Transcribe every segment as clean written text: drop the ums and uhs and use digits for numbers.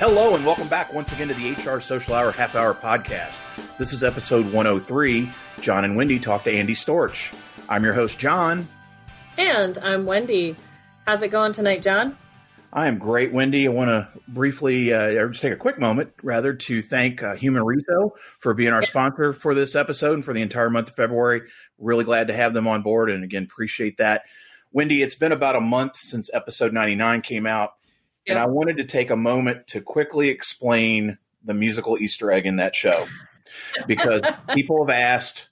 Hello and welcome back once again to the HR Social Hour Half Hour Podcast. This is episode 103. John and Wendy talk to Andy Storch. I'm your host, John. And I'm Wendy. How's it going tonight, John? I am great, Wendy. I want to briefly just take a quick moment, rather, to thank Human Reso for being our sponsor for this episode and for the entire month of February. Really glad to have them on board, and again, appreciate that. Wendy, it's been about a month since episode 99 came out. And I wanted to take a moment to quickly explain the musical Easter egg in that show because people have asked,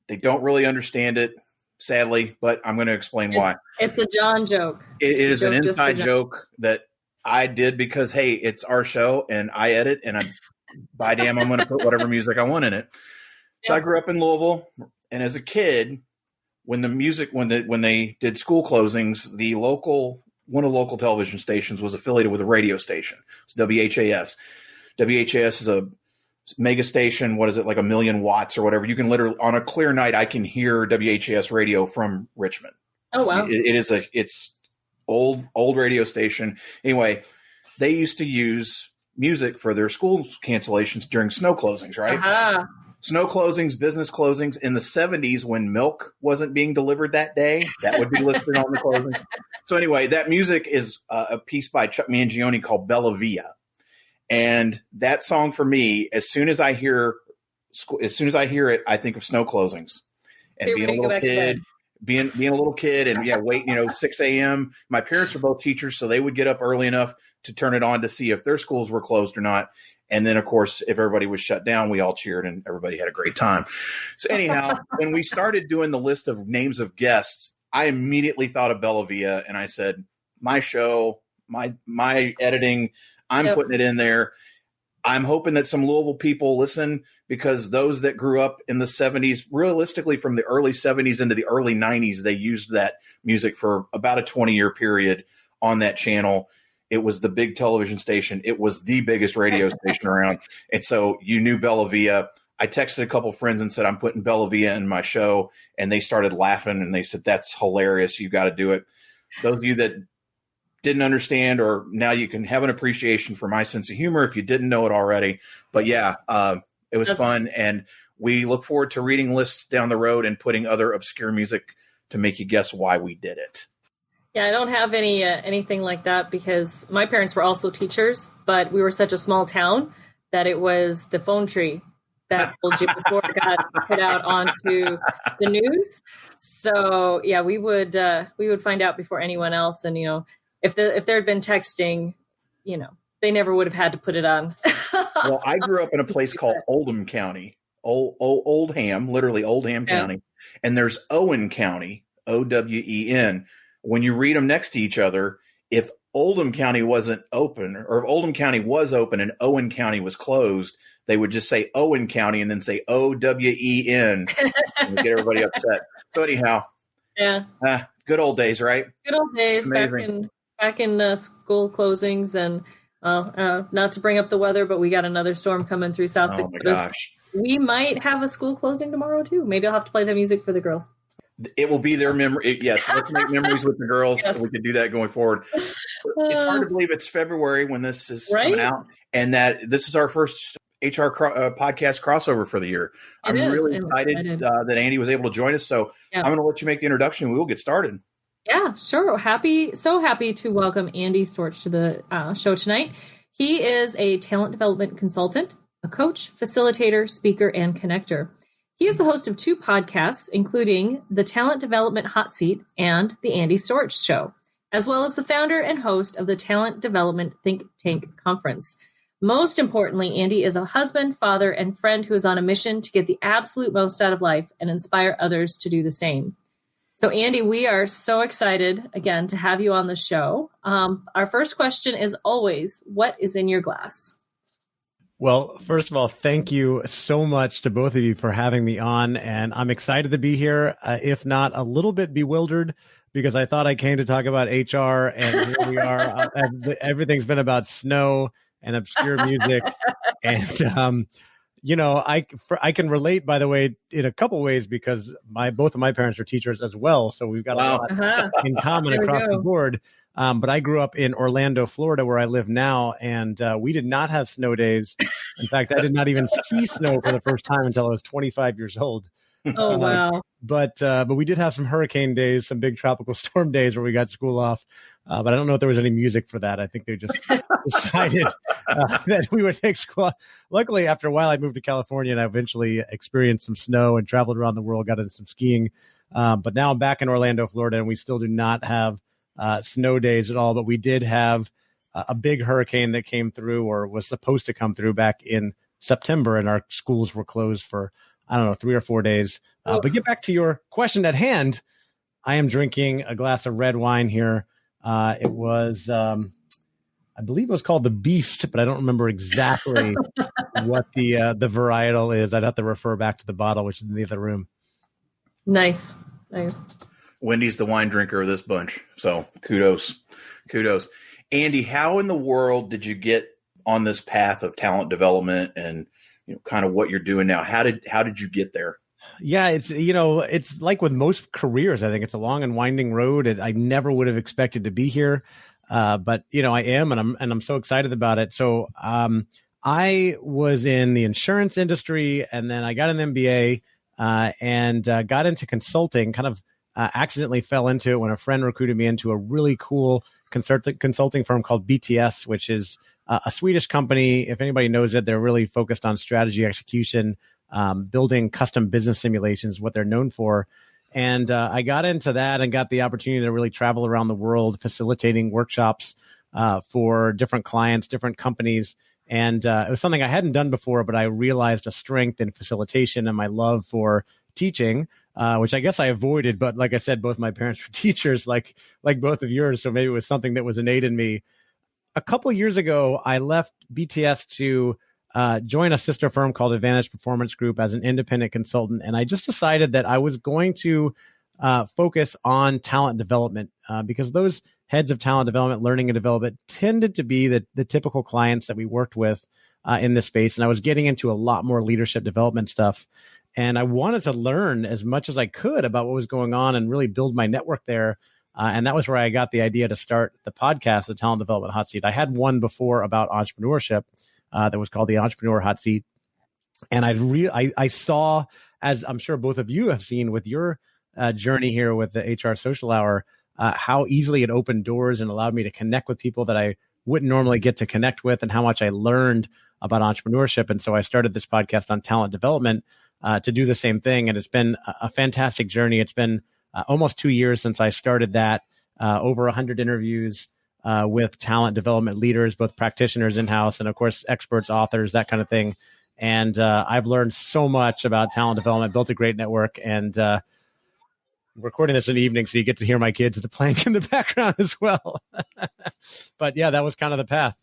they don't really understand it, sadly, but I'm going to explain why. It's a John joke. It is an inside joke that I did because, hey, it's our show and I edit and by damn, I'm going to put whatever music I want in it. So I grew up in Louisville, and as a kid, when they did school closings, one of the local television stations was affiliated with a radio station. It's WHAS. WHAS is a mega station. What is it, like 1 million watts or whatever? You can literally, on a clear night, I can hear WHAS radio from Richmond. Oh, wow. It's old radio station. Anyway, they used to use music for their school cancellations during snow closings, right? Uh-huh. Snow closings, business closings. In the 70s, when milk wasn't being delivered that day, that would be listed on the closings. So anyway, that music is a piece by Chuck Mangione called Bella Via. And that song for me, as soon as I hear it, I think of snow closings. And so being a little kid and wait, 6 a.m. My parents were both teachers, so they would get up early enough to turn it on to see if their schools were closed or not. And then, of course, if everybody was shut down, we all cheered and everybody had a great time. So anyhow, when we started doing the list of names of guests, I immediately thought of Bella Via, and I said, my show, my editing, I'm putting it in there. I'm hoping that some Louisville people listen because those that grew up in the 70s, realistically from the early 70s into the early 90s, they used that music for about a 20-year period on that channel. It was the big television station. It was the biggest radio station around. And so you knew Bella Via. I texted a couple friends and said, I'm putting Bella Via in my show. And they started laughing and they said, that's hilarious. You got to do it. Those of you that didn't understand, or now you can have an appreciation for my sense of humor if you didn't know it already. But yeah, it was fun. And we look forward to reading lists down the road and putting other obscure music to make you guess why we did it. Yeah, I don't have anything like that because my parents were also teachers, but we were such a small town that it was the phone tree that told you before it got put out onto the news. So yeah, we would find out before anyone else, and if there had been texting, they never would have had to put it on. Well, I grew up in a place called Oldham County, Oldham, literally Oldham County, and there's Owen County, Owen. When you read them next to each other, if Oldham County wasn't open, or if Oldham County was open and Owen County was closed, they would just say Owen County and then say Owen and get everybody upset. So anyhow, good old days, right? Good old days back in school closings, and not to bring up the weather, but we got another storm coming through South Dakota. Oh my gosh! We might have a school closing tomorrow too. Maybe I'll have to play the music for the girls. It will be their memory. Yes, let's make memories with the girls. Yes. We could do that going forward. It's hard to believe it's February when this is coming out, and that this is our first HR podcast crossover for the year. I'm really excited that Andy was able to join us. So I'm going to let you make the introduction, and we will get started. Yeah, sure. So happy to welcome Andy Storch to the show tonight. He is a talent development consultant, a coach, facilitator, speaker, and connector. He is the host of 2 podcasts, including the Talent Development Hot Seat and the Andy Storch Show, as well as the founder and host of the Talent Development Think Tank Conference. Most importantly, Andy is a husband, father, and friend who is on a mission to get the absolute most out of life and inspire others to do the same. So, Andy, we are so excited, again, to have you on the show. Our first question is always, what is in your glass? Well, first of all, thank you so much to both of you for having me on. And I'm excited to be here, if not a little bit bewildered, because I thought I came to talk about HR, and here we are. Everything's been about snow and obscure music. And, I can relate, by the way, in a couple ways, because both of my parents are teachers as well. So we've got a lot in common across the board. But I grew up in Orlando, Florida, where I live now, and we did not have snow days. In fact, I did not even see snow for the first time until I was 25 years old. Oh, wow. But we did have some hurricane days, some big tropical storm days where we got school off. But I don't know if there was any music for that. I think they just decided that we would take school off. Luckily, after a while, I moved to California and I eventually experienced some snow and traveled around the world, got into some skiing. But now I'm back in Orlando, Florida, and we still do not have snow days at all. But we did have a big hurricane that came through, or was supposed to come through, back in September, and our schools were closed for, I don't know, 3 or 4 days. But get back to your question at hand. I am drinking a glass of red wine here. It was, I believe it was called the Beast, but I don't remember exactly what the varietal is. I'd have to refer back to the bottle, which is in the other room. Nice. Wendy's the wine drinker of this bunch. So kudos. Andy, how in the world did you get on this path of talent development, and kind of what you're doing now? How did you get there? Yeah, it's like with most careers, I think it's a long and winding road, and I never would have expected to be here. But I am, and I'm so excited about it. So I was in the insurance industry, and then I got an MBA and got into consulting. Kind of accidentally fell into it when a friend recruited me into a really cool consulting firm called BTS, which is a Swedish company. If anybody knows it, they're really focused on strategy execution, building custom business simulations, what they're known for. And I got into that and got the opportunity to really travel around the world, facilitating workshops for different clients, different companies. And it was something I hadn't done before, but I realized a strength in facilitation and my love for teaching, which I guess I avoided. But like I said, both my parents were teachers, like both of yours. So maybe it was something that was innate in me. A couple of years ago, I left BTS to join a sister firm called Advantage Performance Group as an independent consultant. And I just decided that I was going to focus on talent development because those heads of talent development, learning and development tended to be the typical clients that we worked with in this space. And I was getting into a lot more leadership development stuff. And I wanted to learn as much as I could about what was going on and really build my network there. And that was where I got the idea to start the podcast, the Talent Development Hot Seat. I had one before about entrepreneurship that was called the Entrepreneur Hot Seat. And I saw, as I'm sure both of you have seen with your journey here with the HR Social Hour, how easily it opened doors and allowed me to connect with people that I wouldn't normally get to connect with, and how much I learned about entrepreneurship. And so I started this podcast on talent development to do the same thing. And it's been a fantastic journey. It's been almost 2 years since I started that, over 100 interviews with talent development leaders, both practitioners in-house and, of course, experts, authors, that kind of thing. And I've learned so much about talent development, built a great network, and recording this in the evening, so you get to hear my kids playing in the background as well. But yeah, that was kind of the path.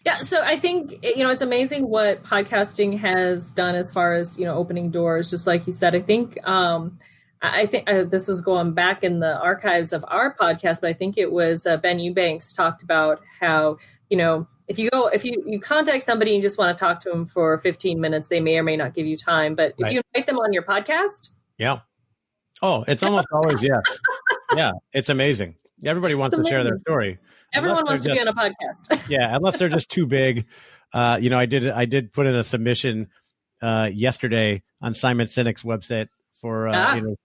Yeah. So I think, it's amazing what podcasting has done as far as, opening doors, just like you said. I think this was going back in the archives of our podcast, but I think it was Ben Eubanks talked about how, if you contact somebody and you just want to talk to them for 15 minutes, they may or may not give you time. But if you invite them on your podcast. Yeah. Oh, it's almost always yes. Yeah, it's amazing. Everybody wants to share their story. Everyone wants to be on a podcast. Yeah, unless they're just too big. I did put in a submission yesterday on Simon Sinek's website for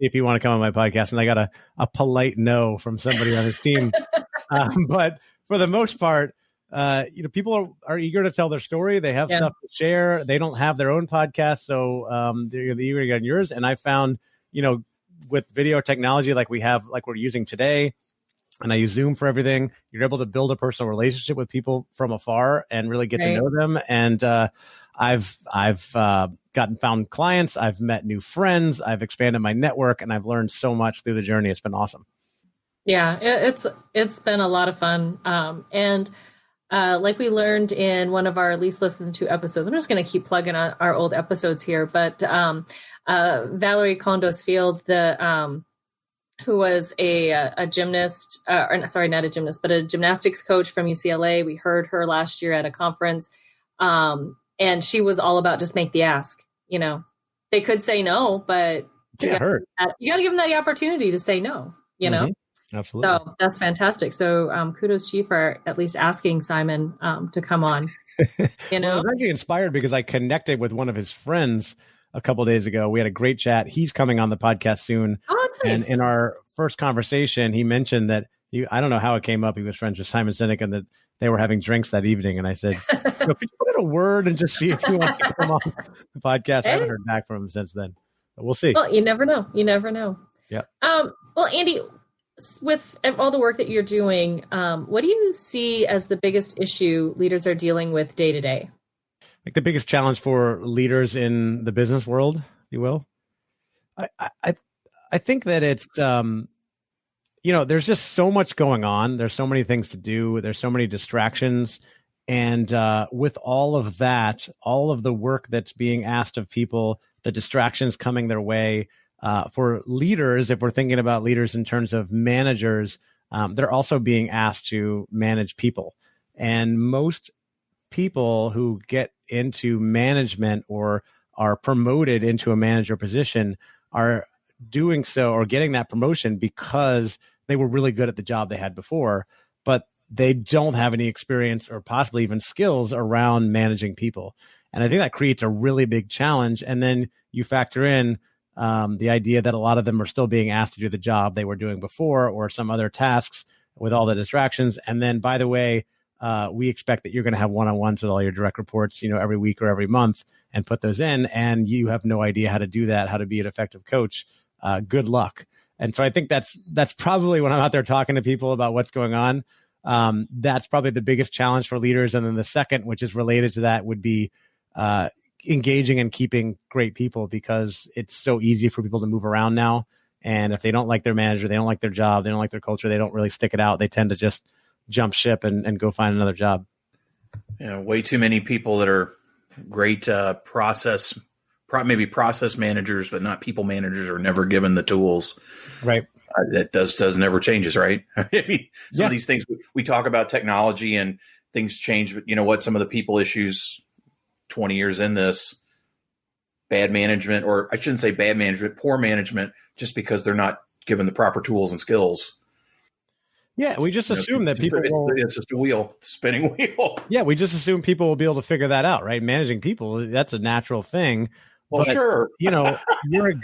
if you want to come on my podcast, and I got a polite no from somebody on his team. But for the most part, people are eager to tell their story. They have stuff to share. They don't have their own podcast, so they're eager to get on yours. And I found, with video technology like we're using today, and I use Zoom for everything, you're able to build a personal relationship with people from afar and really get to know them. And I've found clients, I've met new friends, I've expanded my network, and I've learned so much through the journey. It's been awesome. Yeah, it's been a lot of fun. And like we learned in one of our least listened to episodes, I'm just going to keep plugging our old episodes here, but Valerie Kondos Field, who was a gymnast, not a gymnast, but a gymnastics coach from UCLA. We heard her last year at a conference, and she was all about just make the ask. They could say no, but you got to give them that opportunity to say no. Absolutely. So that's fantastic. So kudos to you for at least asking Simon to come on. You Well, I know, was actually inspired because I connected with one of his friends a couple days ago. We had a great chat. He's coming on the podcast soon. oh, And nice. in our first conversation, he mentioned that I don't know how it came up. He was friends with Simon Sinek and that they were having drinks that evening. And I said, could you put in a word and just see if you want to come on the podcast? I haven't heard back from him since then. But we'll see. Well, you never know. You never know. Yeah. Well, Andy, with all the work that you're doing, what do you see as the biggest issue leaders are dealing with day to day? Like the biggest challenge for leaders in the business world, if you will. I think that it's, there's just so much going on. There's so many things to do. There's so many distractions. And with all of that, all of the work that's being asked of people, the distractions coming their way, for leaders, if we're thinking about leaders in terms of managers, they're also being asked to manage people. And most people who get into management or are promoted into a manager position are doing so or getting that promotion because they were really good at the job they had before, but they don't have any experience or possibly even skills around managing people. And I think that creates a really big challenge. And then you factor in the idea that a lot of them are still being asked to do the job they were doing before or some other tasks with all the distractions. And then, by the way, we expect that you're going to have one-on-ones with all your direct reports, every week or every month and put those in. And you have no idea how to do that, how to be an effective coach. Good luck. And so I think that's probably when I'm out there talking to people about what's going on. That's probably the biggest challenge for leaders. And then the second, which is related to that, would be engaging and keeping great people, because it's so easy for people to move around now. And if they don't like their manager, they don't like their job, they don't like their culture, they don't really stick it out. They tend to just jump ship and go find another job. Way too many people that are great maybe process managers, but not people managers, are never given the tools. Right. That does never changes, right? I mean, some of these things we talk about technology and things change, but you know what? Some of the people issues 20 years in this, bad management, or I shouldn't say bad management, poor management, just because they're not given the proper tools and skills. Yeah, we just assume that people it's just a spinning wheel. Yeah, we just assume people will be able to figure that out, right? Managing people, that's a natural thing. Well, but, sure. You're a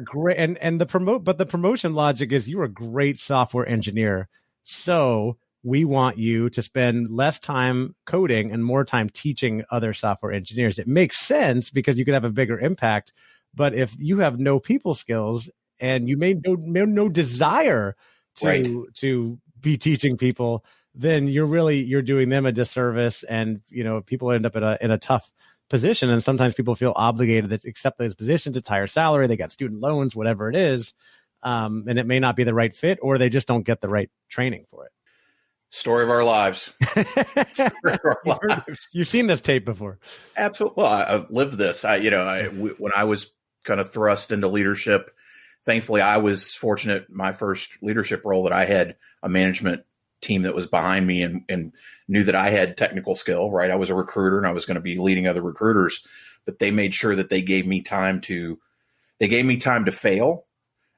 great, and the promotion logic is you're a great software engineer. So we want you to spend less time coding and more time teaching other software engineers. It makes sense because you could have a bigger impact. But if you have no people skills and you may no desire to be teaching people, then you're doing them a disservice, and people end up in a tough position. And sometimes people feel obligated to accept those positions. It's higher salary, they got student loans, whatever it is, and it may not be the right fit, or they just don't get the right training for it. Story of our lives. You've seen this tape before. Absolutely. Well, I've lived this. When I was kind of thrust into leadership, thankfully, I was fortunate. My first leadership role that I had a management team that was behind me and knew that I had technical skill, right? I was a recruiter and I was going to be leading other recruiters, but they made sure that they gave me time to fail,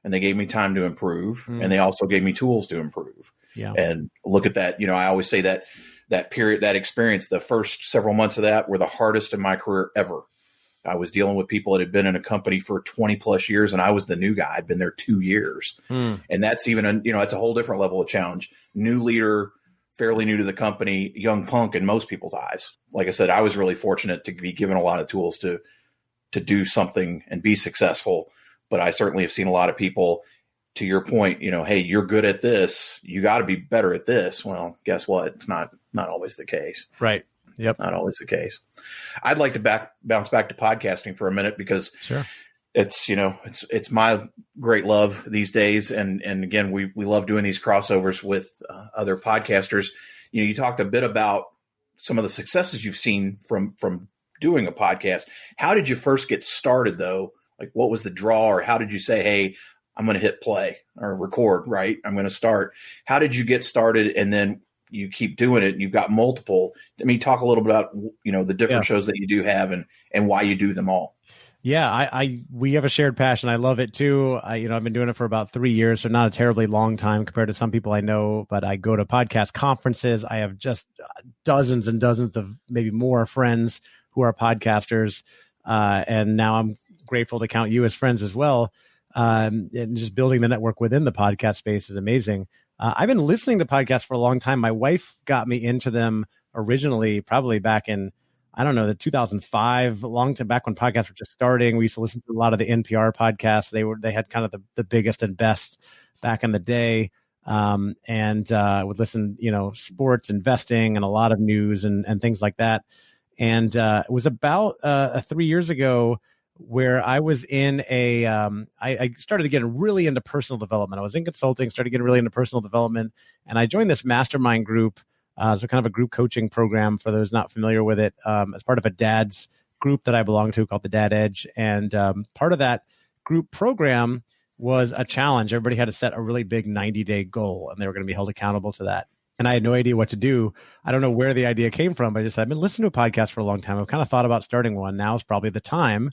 and they gave me time to improve. And they also gave me tools to improve. Yeah. And look at that. I always say that period, that experience, the first several months of that were the hardest in my career ever. I was dealing with people that had been in a company for 20 plus years, and I was the new guy. I'd been there 2 years. And that's even, it's a whole different level of challenge. New leader, fairly new to the company, young punk in most people's eyes. Like I said, I was really fortunate to be given a lot of tools to do something and be successful. But I certainly have seen a lot of people, to your point, hey, you're good at this, you got to be better at this. Well, guess what? It's not always the case. Right. Yep. Not always the case. I'd like to bounce back to podcasting for a minute, because sure, it's my great love these days. And again, we love doing these crossovers with other podcasters. You talked a bit about some of the successes you've seen from doing a podcast. How did you first get started though? Like, what was the draw, or how did you say, hey, I'm going to hit play or record, right? I'm going to start. How did you get started? And then you keep doing it, and you've got multiple. I mean, talk a little bit about, the different shows that you do have and why you do them all. Yeah, we have a shared passion. I love it too. I've been doing it for about 3 years, so not a terribly long time compared to some people I know, but I go to podcast conferences. I have just dozens and dozens of maybe more friends who are podcasters. And now I'm grateful to count you as friends as well. And just building the network within the podcast space is amazing. I've been listening to podcasts for a long time. My wife got me into them originally, probably back in, I don't know, the 2005, long time back when podcasts were just starting. We used to listen to a lot of the NPR podcasts. They had kind of the biggest and best back in the day. And would listen, sports, investing, and a lot of news and things like that. And it was about 3 years ago where I was in I started getting really into personal development. I was in consulting, started getting really into personal development, and I joined this mastermind group. So kind of a group coaching program for those not familiar with it, as part of a dad's group that I belong to called the Dad Edge. And part of that group program was a challenge. Everybody had to set a really big 90-day goal, and they were going to be held accountable to that. And I had no idea what to do. I don't know where the idea came from, but I've been listening to a podcast for a long time. I've kind of thought about starting one. Now is probably the time.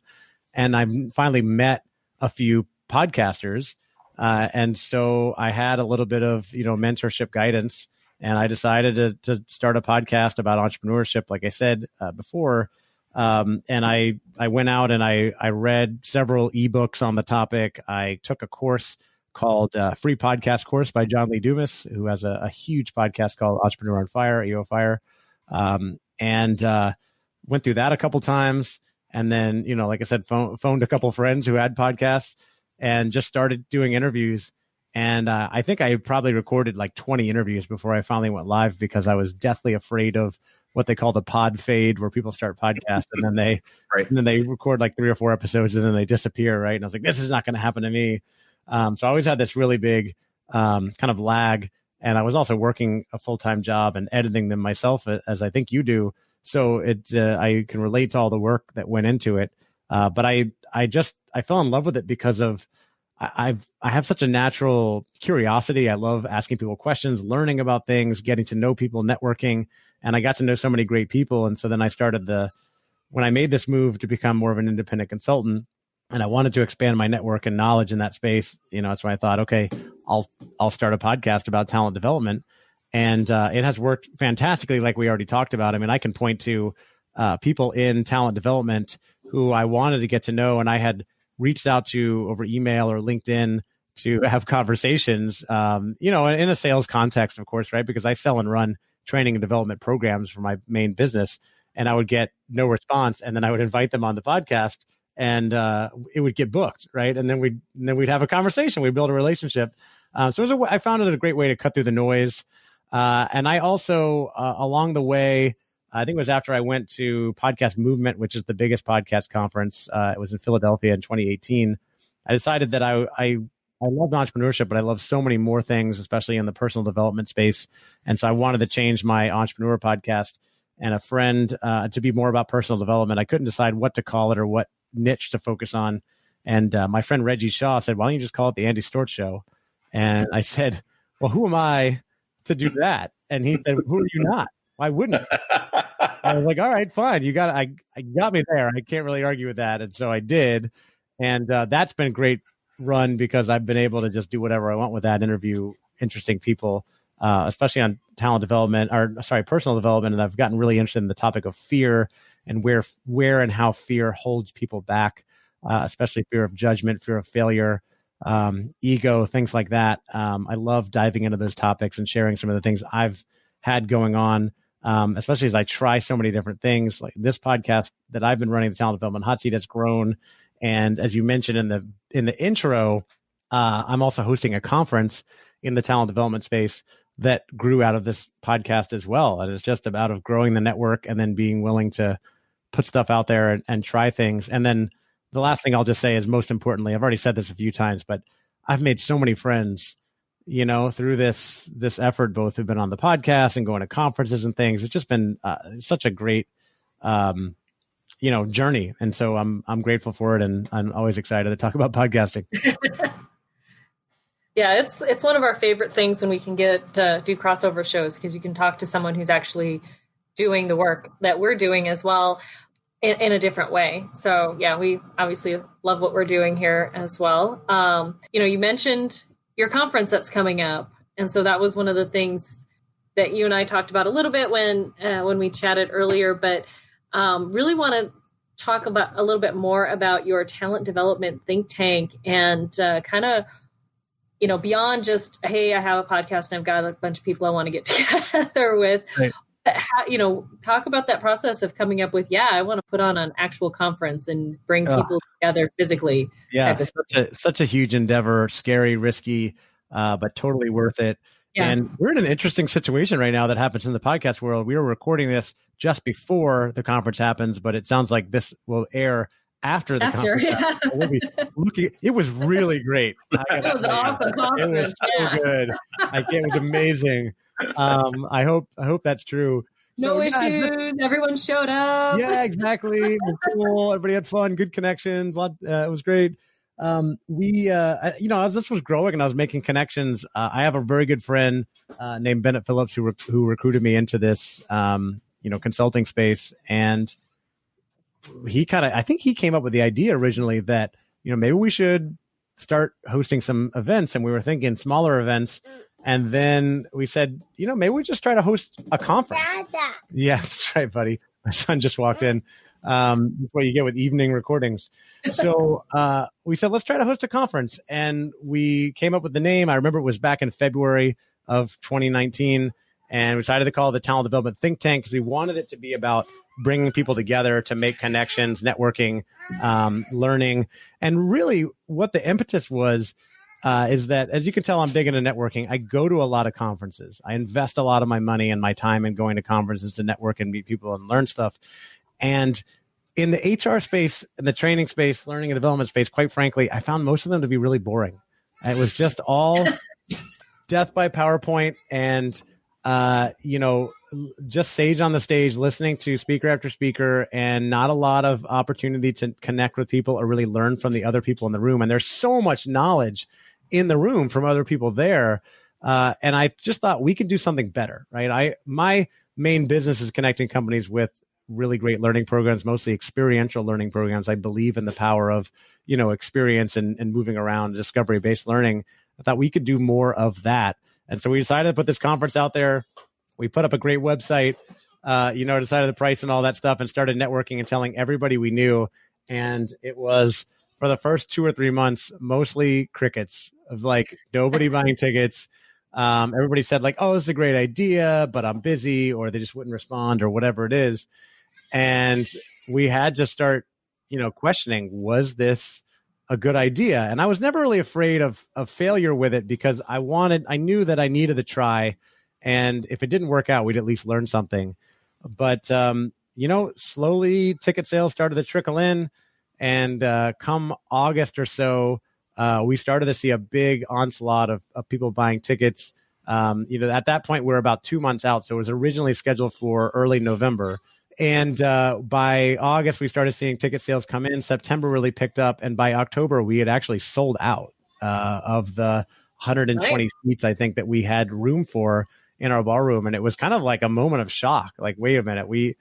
And I've finally met a few podcasters. And so I had a little bit of, mentorship guidance. And I decided to start a podcast about entrepreneurship, like I said before. And I went out and I read several ebooks on the topic. I took a course called Free Podcast Course by John Lee Dumas, who has a huge podcast called Entrepreneur on Fire, EO Fire. And went through that a couple times. And then, like I said, phoned a couple friends who had podcasts and just started doing interviews. And I think I probably recorded like 20 interviews before I finally went live, because I was deathly afraid of what they call the pod fade, where people start podcasts and then they record like 3 or 4 episodes and then they disappear. Right. And I was like, this is not going to happen to me. So I always had this really big kind of lag. And I was also working a full-time job and editing them myself, as I think you do. So I can relate to all the work that went into it. But I fell in love with it because of I have such a natural curiosity. I love asking people questions, learning about things, getting to know people, networking, and I got to know so many great people. And so then I started when I made this move to become more of an independent consultant, and I wanted to expand my network and knowledge in that space. That's why I thought, okay, I'll start a podcast about talent development, and it has worked fantastically, like we already talked about. I mean, I can point to people in talent development who I wanted to get to know, and I had reached out to over email or LinkedIn to have conversations, in a sales context, of course, right? Because I sell and run training and development programs for my main business, and I would get no response. And then I would invite them on the podcast, and it would get booked, right? And then we'd have a conversation. We'd build a relationship. So I found it a great way to cut through the noise. And I also, along the way, I think it was after I went to Podcast Movement, which is the biggest podcast conference. It was in Philadelphia in 2018. I decided that I love entrepreneurship, but I love so many more things, especially in the personal development space. And so I wanted to change my entrepreneur podcast and a friend to be more about personal development. I couldn't decide what to call it or what niche to focus on. And my friend Reggie Shaw said, why don't you just call it the Andy Storch Show? And I said, well, who am I to do that? And he said, who are you not? Why wouldn't you? I was like, all right, fine. I got me there. I can't really argue with that. And so I did. And that's been a great run because I've been able to just do whatever I want with that, interview interesting people, especially on personal development. And I've gotten really interested in the topic of fear and where and how fear holds people back, especially fear of judgment, fear of failure, ego, things like that. I love diving into those topics and sharing some of the things I've had going on. Especially as I try so many different things. Like this podcast that I've been running, the Talent Development Hot Seat, has grown. And as you mentioned in the intro, I'm also hosting a conference in the talent development space that grew out of this podcast as well. And it's just about growing the network and then being willing to put stuff out there and try things. And then the last thing I'll just say is, most importantly, I've already said this a few times, but I've made so many friends through this effort, both have been on the podcast and going to conferences and things. It's just been such a great, journey. And so I'm grateful for it. And I'm always excited to talk about podcasting. Yeah, it's one of our favorite things when we can get to do crossover shows, because you can talk to someone who's actually doing the work that we're doing as well. in a different way. So yeah, we obviously love what we're doing here as well. You mentioned your conference that's coming up. And so that was one of the things that you and I talked about a little bit when we chatted earlier, but really want to talk about a little bit more about your talent development think tank and kind of, beyond just, hey, I have a podcast and I've got a bunch of people I want to get together with. Right. How, talk about that process of coming up with, I want to put on an actual conference and bring people together physically. Yeah, such a huge endeavor, scary, risky, but totally worth it. Yeah. And we're in an interesting situation right now that happens in the podcast world. We were recording this just before the conference happens, but it sounds like this will air after the conference. Yeah. So we'll be looking. It was really great. It was awesome. It was so good. It was amazing. I hope that's true. No issues. Everyone showed up. Yeah, exactly. It was cool. Everybody had fun. Good connections. It was great. As this was growing and I was making connections, I have a very good friend named Bennett Phillips who recruited me into this, consulting space. And I think he came up with the idea originally that, maybe we should start hosting some events. And we were thinking smaller events. And then we said, maybe we just try to host a conference. Dada. Yeah, that's right, buddy. My son just walked in. That's what you get with evening recordings. So we said, let's try to host a conference. And we came up with the name. I remember it was back in February of 2019. And we decided to call it the Talent Development Think Tank because we wanted it to be about bringing people together to make connections, networking, learning. And really what the impetus was is that, as you can tell, I'm big into networking. I go to a lot of conferences. I invest a lot of my money and my time in going to conferences to network and meet people and learn stuff. And in the HR space, in the training space, learning and development space, quite frankly, I found most of them to be really boring. It was just all death by PowerPoint and, just sage on the stage, listening to speaker after speaker, and not a lot of opportunity to connect with people or really learn from the other people in the room. And there's so much knowledge in the room from other people there. And I just thought we could do something better, right? My main business is connecting companies with really great learning programs, mostly experiential learning programs. I believe in the power of, experience and moving around, discovery-based learning. I thought we could do more of that. And so we decided to put this conference out there. We put up a great website, decided the price and all that stuff and started networking and telling everybody we knew. And it was, for the first 2 or 3 months, mostly crickets of nobody buying tickets. Everybody said oh, this is a great idea, but I'm busy, or they just wouldn't respond or whatever it is. And we had to start, questioning, was this a good idea? And I was never really afraid of failure with it because I knew that I needed to try. And if it didn't work out, we'd at least learn something. But, slowly ticket sales started to trickle in. And come August or so, we started to see a big onslaught of people buying tickets. At that point, we're about 2 months out. So it was originally scheduled for early November. And by August, we started seeing ticket sales come in. September really picked up. And by October, we had actually sold out of the 120 seats, I think, that we had room for in our ballroom. And it was kind of like a moment of shock. Wait a minute, we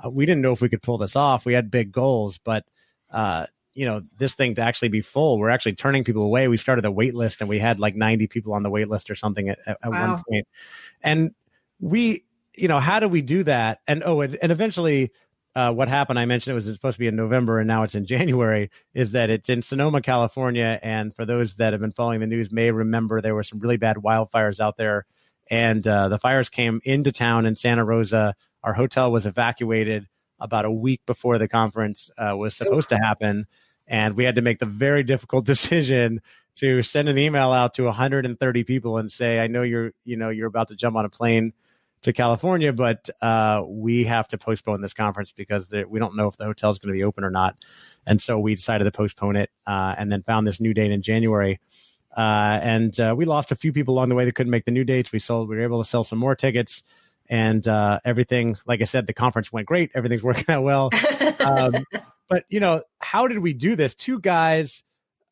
didn't know if we could pull this off. We had big goals, but this thing to actually be full, we're actually turning people away. We started a wait list and we had 90 people on the wait list or something at one point. And we, how do we do that? And eventually what happened, I mentioned it was supposed to be in November and now it's in January, is that it's in Sonoma, California. And for those that have been following the news may remember there were some really bad wildfires out there. And the fires came into town in Santa Rosa. Our hotel was evacuated about a week before the conference was supposed to happen. And we had to make the very difficult decision to send an email out to 130 people and say, I know you're about to jump on a plane to California, but we have to postpone this conference because we don't know if the hotel is going to be open or not. And so we decided to postpone it and then found this new date in January. And we lost a few people along the way that couldn't make the new dates. We were able to sell some more tickets. And everything, like I said, the conference went great. Everything's working out well. But, how did we do this? Two guys,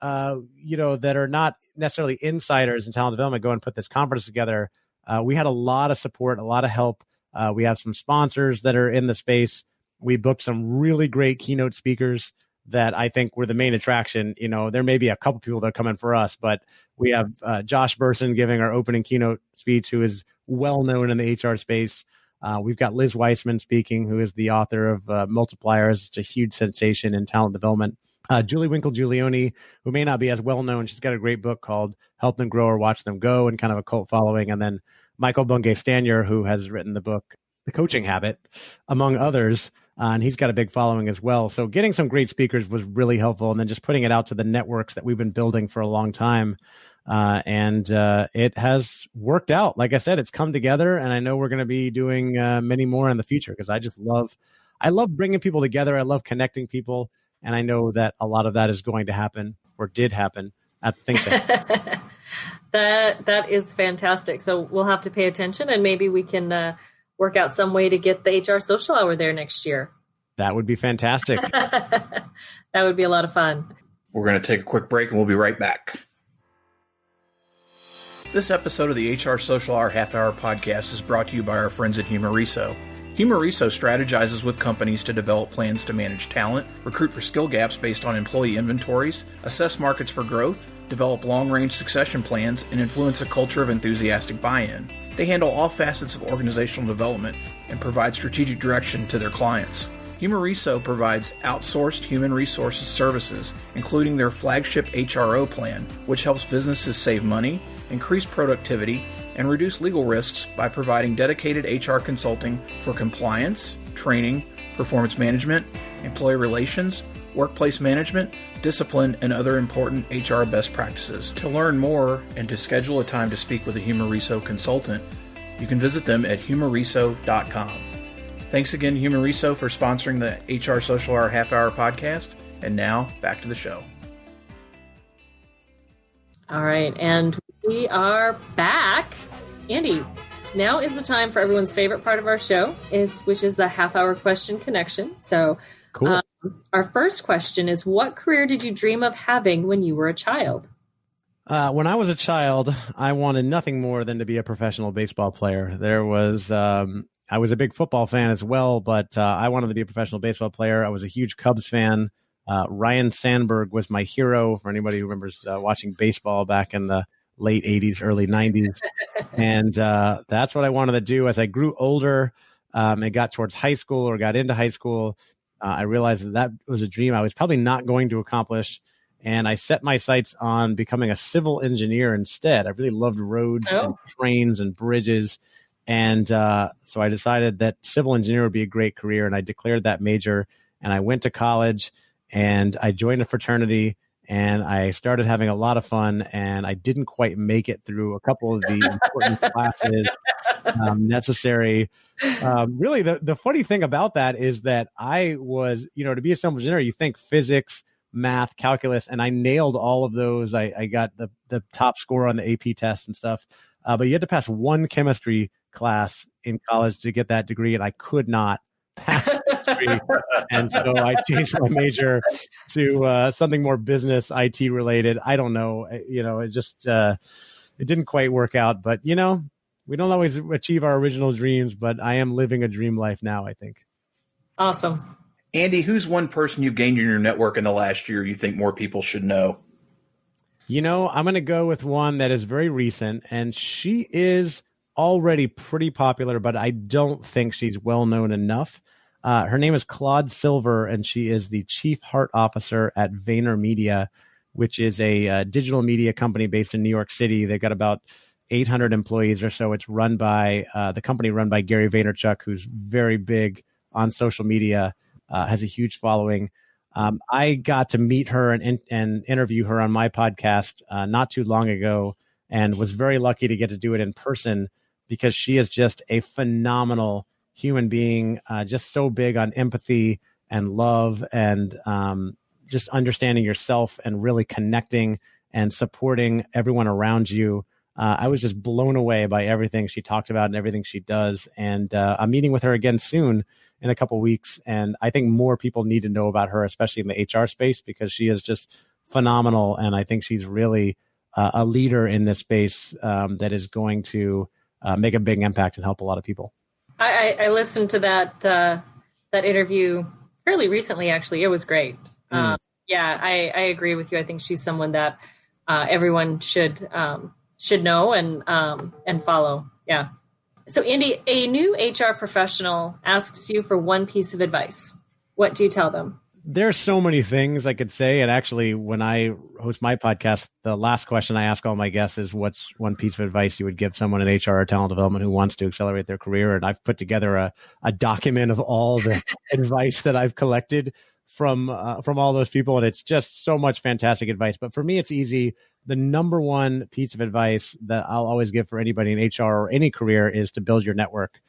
that are not necessarily insiders in talent development go and put this conference together. We had a lot of support, a lot of help. We have some sponsors that are in the space. We booked some really great keynote speakers that I think were the main attraction. There may be a couple people that are coming for us, but we have Josh Burson giving our opening keynote speech, who is well known in the HR space. We've got Liz Weissman speaking, who is the author of Multipliers. It's a huge sensation in talent development. Julie Winkle-Giulioni, who may not be as well known. She's got a great book called Help Them Grow or Watch Them Go, and kind of a cult following. And then Michael Bungay-Stanier, who has written the book The Coaching Habit, among others. And he's got a big following as well. So getting some great speakers was really helpful. And then just putting it out to the networks that we've been building for a long time. And it has worked out. Like I said, it's come together. And I know we're going to be doing many more in the future, because I love bringing people together. I love connecting people. And I know that a lot of that is going to happen, or did happen, at the Think Tank. That is fantastic. So we'll have to pay attention, and maybe we can work out some way to get the HR Social Hour there next year. That would be fantastic. That would be a lot of fun. We're going to take a quick break, and we'll be right back. This episode of the HR Social Hour Half Hour Podcast is brought to you by our friends at Humoriso. Humoriso strategizes with companies to develop plans to manage talent, recruit for skill gaps based on employee inventories, assess markets for growth, develop long-range succession plans, and influence a culture of enthusiastic buy-in. They handle all facets of organizational development and provide strategic direction to their clients. Humoriso provides outsourced human resources services, including their flagship HRO plan, which helps businesses save money, increase productivity, and reduce legal risks by providing dedicated HR consulting for compliance, training, performance management, employee relations, workplace management, discipline, and other important HR best practices. To learn more and to schedule a time to speak with a Humoriso consultant, you can visit them at humoriso.com. Thanks again, Humoriso, for sponsoring the HR Social Hour Half Hour Podcast. And now, back to the show. All right, and we are back. Andy, now is the time for everyone's favorite part of our show, which is the half-hour question connection. So cool. Our first question is, what career did you dream of having when you were a child? When I was a child, I wanted nothing more than to be a professional baseball player. I was a big football fan as well, but I wanted to be a professional baseball player. I was a huge Cubs fan. Ryan Sandberg was my hero, for anybody who remembers watching baseball back in the late 80s, early 90s. And that's what I wanted to do. As I grew older and got towards high school or got into high school, I realized that was a dream I was probably not going to accomplish. And I set my sights on becoming a civil engineer instead. I really loved roads and trains and bridges. And so I decided that civil engineer would be a great career. And I declared that major. And I went to college and I joined a fraternity. And I started having a lot of fun, and I didn't quite make it through a couple of the important classes necessary. Really, the funny thing about that is that I was, to be a civil engineer, you think physics, math, calculus, and I nailed all of those. I got the top score on the AP test and stuff. But you had to pass one chemistry class in college to get that degree, and I could not pass chemistry. And so I changed my major to something more business IT related. I don't know, it just it didn't quite work out. But we don't always achieve our original dreams. But I am living a dream life now, I think. Awesome. Andy, who's one person you've gained in your network in the last year you think more people should know? I'm going to go with one that is very recent, and she is already pretty popular, but I don't think she's well known enough. Her name is Claude Silver, and she is the Chief Heart Officer at VaynerMedia, which is a digital media company based in New York City. They've got about 800 employees or so. It's run by the company run by Gary Vaynerchuk, who's very big on social media, has a huge following. I got to meet her and interview her on my podcast not too long ago, and was very lucky to get to do it in person, because she is just a phenomenal human being, just so big on empathy and love and just understanding yourself and really connecting and supporting everyone around you. I was just blown away by everything she talked about and everything she does. And I'm meeting with her again soon in a couple of weeks. And I think more people need to know about her, especially in the HR space, because she is just phenomenal. And I think she's really a leader in this space that is going to make a big impact and help a lot of people. I listened to that that interview fairly recently, actually. It was great. Yeah, I agree with you. I think she's someone that everyone should know and follow. Yeah. So, Andy, a new HR professional asks you for one piece of advice. What do you tell them? There's so many things I could say. And actually, when I host my podcast, the last question I ask all my guests is, what's one piece of advice you would give someone in HR or talent development who wants to accelerate their career? And I've put together a document of all the advice that I've collected from all those people. And it's just so much fantastic advice. But for me, it's easy. The number one piece of advice that I'll always give for anybody in HR or any career is to build your network.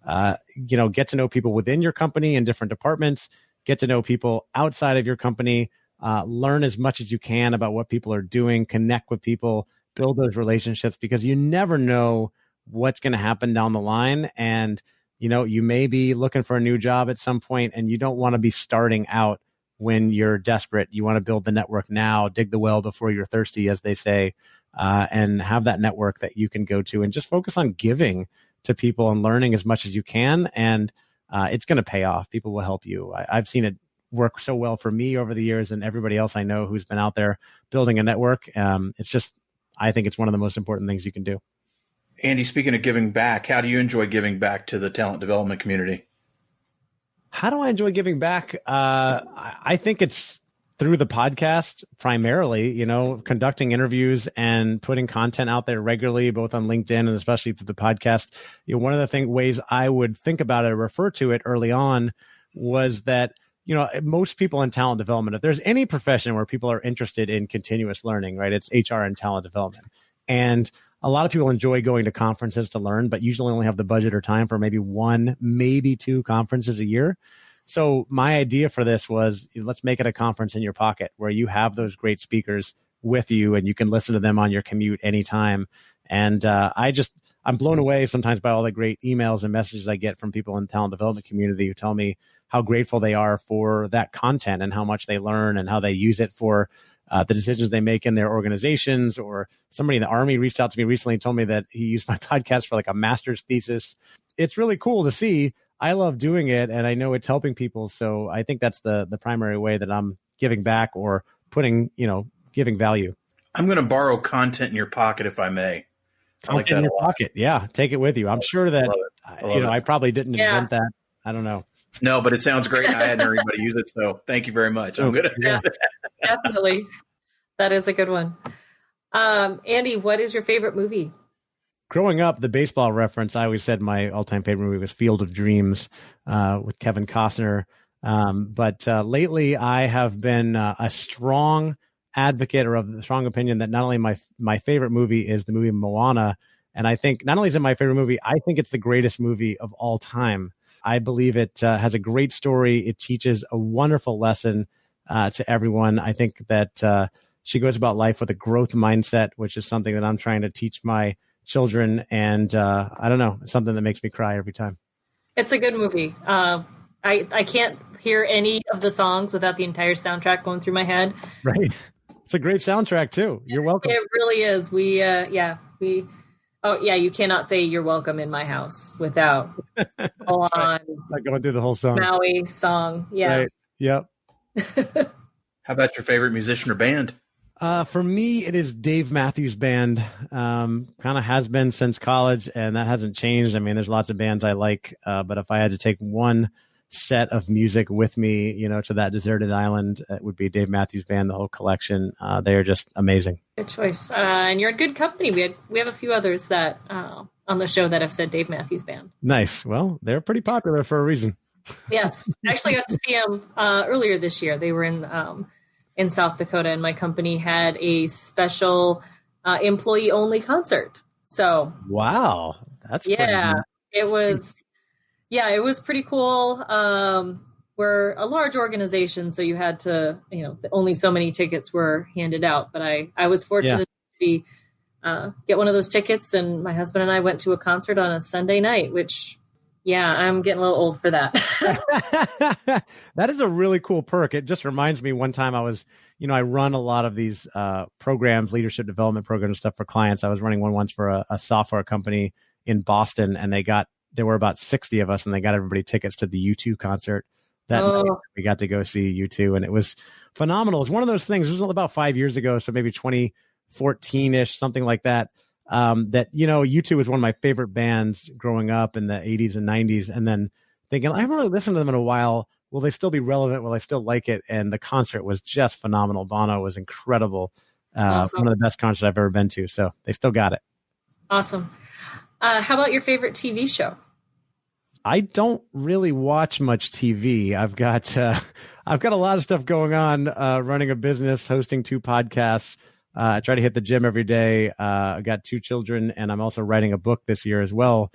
Get to know people within your company in different departments. Get to know people outside of your company, learn as much as you can about what people are doing, connect with people, build those relationships, because you never know what's going to happen down the line. And, you may be looking for a new job at some point and you don't want to be starting out when you're desperate. You want to build the network now, dig the well before you're thirsty, as they say, and have that network that you can go to and just focus on giving to people and learning as much as you can. And it's going to pay off. People will help you. I've seen it work so well for me over the years and everybody else I know who's been out there building a network. I think it's one of the most important things you can do. Andy, speaking of giving back, how do you enjoy giving back to the talent development community? How do I enjoy giving back? I think it's through the podcast primarily, conducting interviews and putting content out there regularly, both on LinkedIn and especially through the podcast. One of the ways I would think about it or refer to it early on was that, most people in talent development, if there's any profession where people are interested in continuous learning, right, it's HR and talent development. And a lot of people enjoy going to conferences to learn, but usually only have the budget or time for maybe one, maybe two conferences a year. So my idea for this was, let's make it a conference in your pocket where you have those great speakers with you and you can listen to them on your commute anytime. And I'm blown away sometimes by all the great emails and messages I get from people in the talent development community who tell me how grateful they are for that content and how much they learn and how they use it for the decisions they make in their organizations. Or somebody in the Army reached out to me recently and told me that he used my podcast for like a master's thesis. It's really cool to see. I love doing it and I know it's helping people. So I think that's the primary way that I'm giving back or giving value. I'm going to borrow content in your pocket, if I may. Content in your pocket. Yeah. Take it with you. I'm sure that, I probably didn't invent that. I don't know. No, but it sounds great. I hadn't heard anybody use it. So thank you very much. I'm going to do that. Definitely. That is a good one. Andy, what is your favorite movie? Growing up, the baseball reference, I always said my all-time favorite movie was Field of Dreams with Kevin Costner. But lately, I have been a strong advocate or of the strong opinion that not only my favorite movie is the movie Moana, and I think not only is it my favorite movie, I think it's the greatest movie of all time. I believe it has a great story. It teaches a wonderful lesson to everyone. I think that she goes about life with a growth mindset, which is something that I'm trying to teach my children. And I don't know, it's something that makes me cry every time. It's a good movie. I can't hear any of the songs without the entire soundtrack going through my head. Right. It's a great soundtrack too. You're welcome. It really is. You cannot say "You're welcome" in my house without full on not going through the whole song. Maui song. Yeah. Right. Yep. How about your favorite musician or band? For me, it is Dave Matthews Band. Kind of has been since college, and that hasn't changed. I mean, there's lots of bands I like, but if I had to take one set of music with me, to that deserted island, it would be Dave Matthews Band, the whole collection. They are just amazing. Good choice. And you're in good company. We have a few others that on the show that have said Dave Matthews Band. Nice. Well, they're pretty popular for a reason. Yes. I actually got to see them earlier this year. They were in South Dakota, and my company had a special employee-only concert. So wow, that's it was. Yeah, it was pretty cool. We're a large organization, so you had to, only so many tickets were handed out. But I was fortunate to get one of those tickets, and my husband and I went to a concert on a Sunday night, which, I'm getting a little old for that. That is a really cool perk. It just reminds me one time I was, I run a lot of these programs, leadership development programs and stuff for clients. I was running one once for a software company in Boston, and there were about 60 of us, and they got everybody tickets to the U2 concert that night we got to go see U2, and it was phenomenal. It's one of those things. It was about 5 years ago, so maybe 2014-ish, something like that. That, U2 was one of my favorite bands growing up in the 80s and 90s, and then thinking, I haven't really listened to them in a while. Will they still be relevant? Will I still like it? And the concert was just phenomenal. Bono was incredible. Awesome. One of the best concerts I've ever been to. So they still got it. Awesome. How about your favorite TV show? I don't really watch much TV. I've got a lot of stuff going on, running a business, hosting 2 podcasts. I try to hit the gym every day. I got 2 children, and I'm also writing a book this year as well.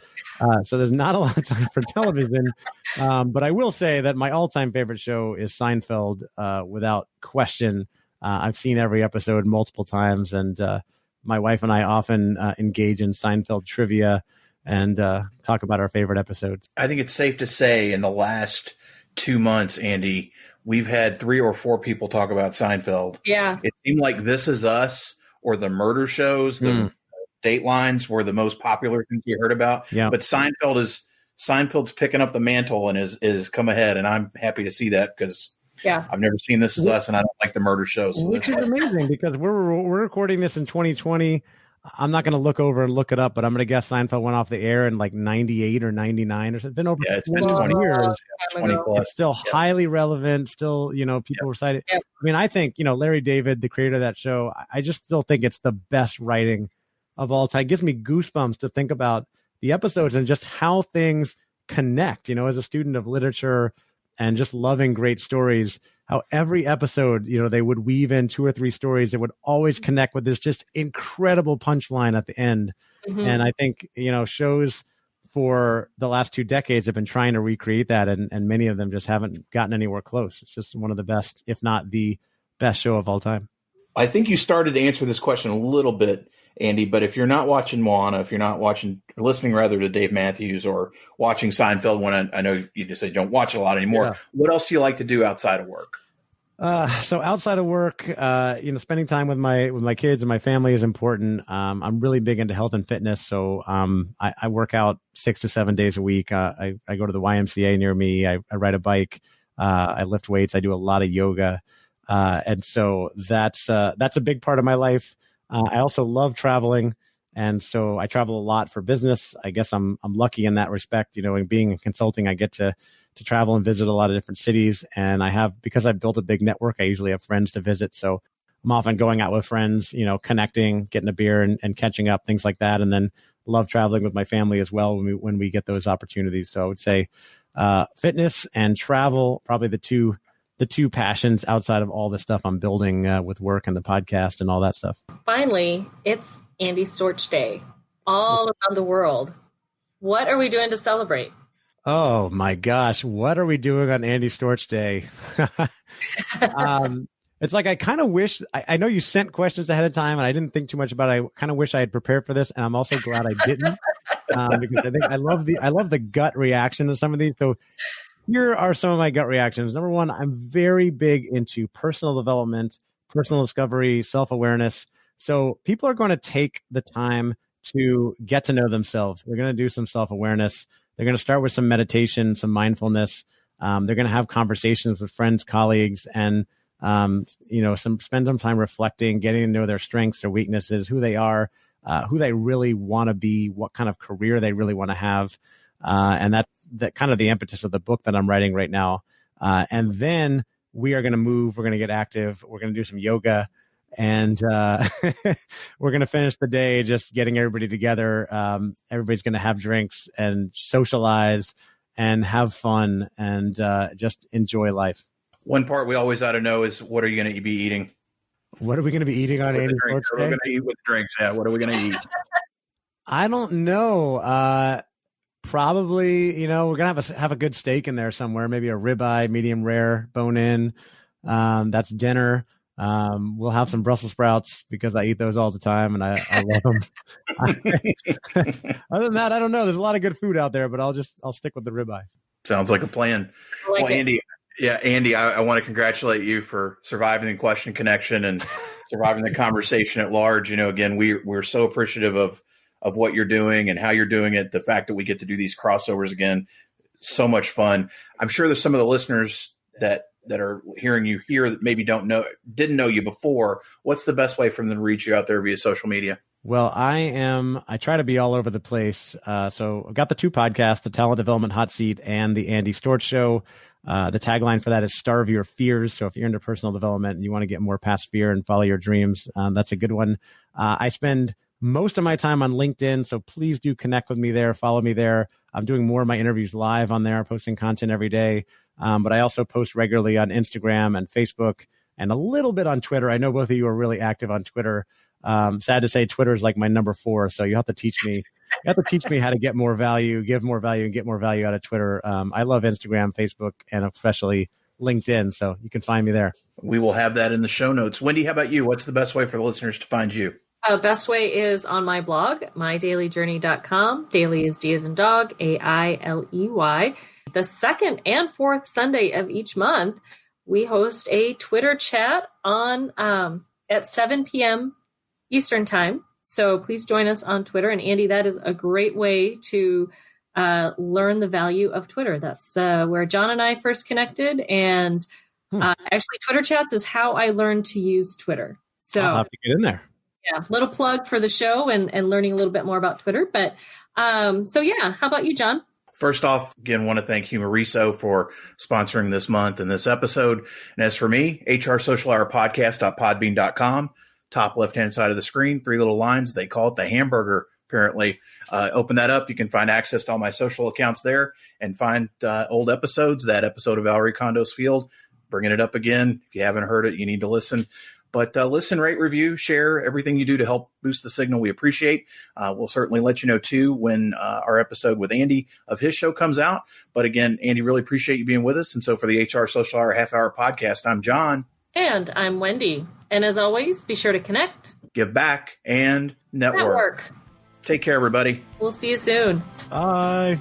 So there's not a lot of time for television. But I will say that my all-time favorite show is Seinfeld, without question. I've seen every episode multiple times, and my wife and I often engage in Seinfeld trivia and talk about our favorite episodes. I think it's safe to say in the last 2 months, Andy, we've had 3 or 4 people talk about Seinfeld. Yeah. It seemed like This Is Us or the murder shows, the Datelines were the most popular things you heard about. Yeah. But Seinfeld's picking up the mantle and is come ahead, and I'm happy to see that because I've never seen This Is Us, and I don't like the murder shows. So which is amazing because we're recording this in 2020. I'm not going to look over and look it up, but I'm going to guess Seinfeld went off the air in like 98 or 99 or something. It's been over it's been 20 years. 20 plus. It's still highly relevant. Still, people recite it. I mean, I think, Larry David, the creator of that show, I just still think it's the best writing of all time. It gives me goosebumps to think about the episodes and just how things connect, as a student of literature and just loving great stories, how every episode, they would weave in 2 or 3 stories that would always connect with this just incredible punchline at the end. Mm-hmm. And I think, shows for the last 2 decades have been trying to recreate that, and many of them just haven't gotten anywhere close. It's just one of the best, if not the best show of all time. I think you started to answer this question a little bit, Andy, but if you're not watching Moana, if you're not listening rather to Dave Matthews or watching Seinfeld, when I know you just say you don't watch it a lot anymore, what else do you like to do outside of work? So outside of work, spending time with my kids and my family is important. I'm really big into health and fitness. So, I work out 6 to 7 days a week. I go to the YMCA near me. I ride a bike. I lift weights. I do a lot of yoga. And so that's a big part of my life. I also love traveling. And so I travel a lot for business. I guess I'm lucky in that respect. In being in consulting, I get to travel and visit a lot of different cities. And because I've built a big network, I usually have friends to visit. So I'm often going out with friends, connecting, getting a beer and catching up, things like that. And then love traveling with my family as well when we get those opportunities. So I would say fitness and travel, probably the two passions outside of all the stuff I'm building with work and the podcast and all that stuff. Finally, it's Andy Storch Day all around the world. What are we doing to celebrate? Oh my gosh, what are we doing on Andy Storch Day? It's like I kind of wish, I know you sent questions ahead of time and I didn't think too much about it. I kind of wish I had prepared for this, and I'm also glad I didn't because I think I love the gut reaction to some of these. So here are some of my gut reactions. Number one, I'm very big into personal development, personal discovery, self-awareness. So people are going to take the time to get to know themselves. They're going to do some self-awareness. They're going to start with some meditation, some mindfulness. They're going to have conversations with friends, colleagues, and spend some time reflecting, getting to know their strengths, their weaknesses, who they are, who they really want to be, what kind of career they really want to have. And that's kind of the impetus of the book that I'm writing right now. And then we are going to move. We're going to get active. We're going to do some yoga. And we're going to finish the day just getting everybody together. Everybody's going to have drinks and socialize and have fun and just enjoy life. One part we always ought to know is, what are you going to be eating? What are we going to be eating on Andy Storch Day? We're going to eat with drinks. Yeah, what are we going to eat? I don't know. Probably, we're going to have a good steak in there somewhere. Maybe a ribeye, medium rare, bone in. That's dinner. We'll have some Brussels sprouts because I eat those all the time and I love them. Other than that, I don't know. There's a lot of good food out there, but I'll stick with the ribeye. Sounds like a plan. Well, Andy, I want to congratulate you for surviving the question connection and surviving the conversation at large. Again, we're so appreciative of what you're doing and how you're doing it. The fact that we get to do these crossovers again, so much fun. I'm sure there's some of the listeners that are hearing you here that maybe didn't know you before. What's the best way for them to reach you out there via social media? Well, I try to be all over the place. So I've got the 2 podcasts, the Talent Development Hot Seat and the Andy Storch Show. The tagline for that is Starve Your Fears. So if you're into personal development and you want to get more past fear and follow your dreams, that's a good one. I spend most of my time on LinkedIn, so please do connect with me there, follow me there. I'm doing more of my interviews live on there, posting content every day. But I also post regularly on Instagram and Facebook and a little bit on Twitter. I know both of you are really active on Twitter. Sad to say, Twitter is like my number 4. So you have to teach me. You have to teach me how to get more value, give more value, and get more value out of Twitter. I love Instagram, Facebook, and especially LinkedIn. So you can find me there. We will have that in the show notes. Wendy, how about you? What's the best way for the listeners to find you? Best way is on my blog, mydailyjourney.com. Daily is D as in dog, AILEY. The second and fourth Sunday of each month, we host a Twitter chat on at 7 p.m. Eastern time. So please join us on Twitter. And Andy, that is a great way to learn the value of Twitter. That's where John and I first connected. And actually, Twitter chats is how I learned to use Twitter. So I'll have to get in there. Yeah, little plug for the show and learning a little bit more about Twitter. But so yeah, how about you, John? First off, again, want to thank Humoriso for sponsoring this month and this episode. And as for me, HR Social Hour Podcast.podbean.com, top left-hand side of the screen, 3 little lines. They call it the hamburger, apparently. Open that up. You can find access to all my social accounts there and find old episodes. That episode of Valerie Kondo's Field, bringing it up again. If you haven't heard it, you need to listen. But listen, rate, review, share everything you do to help boost the signal. We appreciate. We'll certainly let you know, too, when our episode with Andy of his show comes out. But again, Andy, really appreciate you being with us. And so for the HR Social Hour Half Hour Podcast, I'm John. And I'm Wendy. And as always, be sure to connect, give back, and network. Take care, everybody. We'll see you soon. Bye.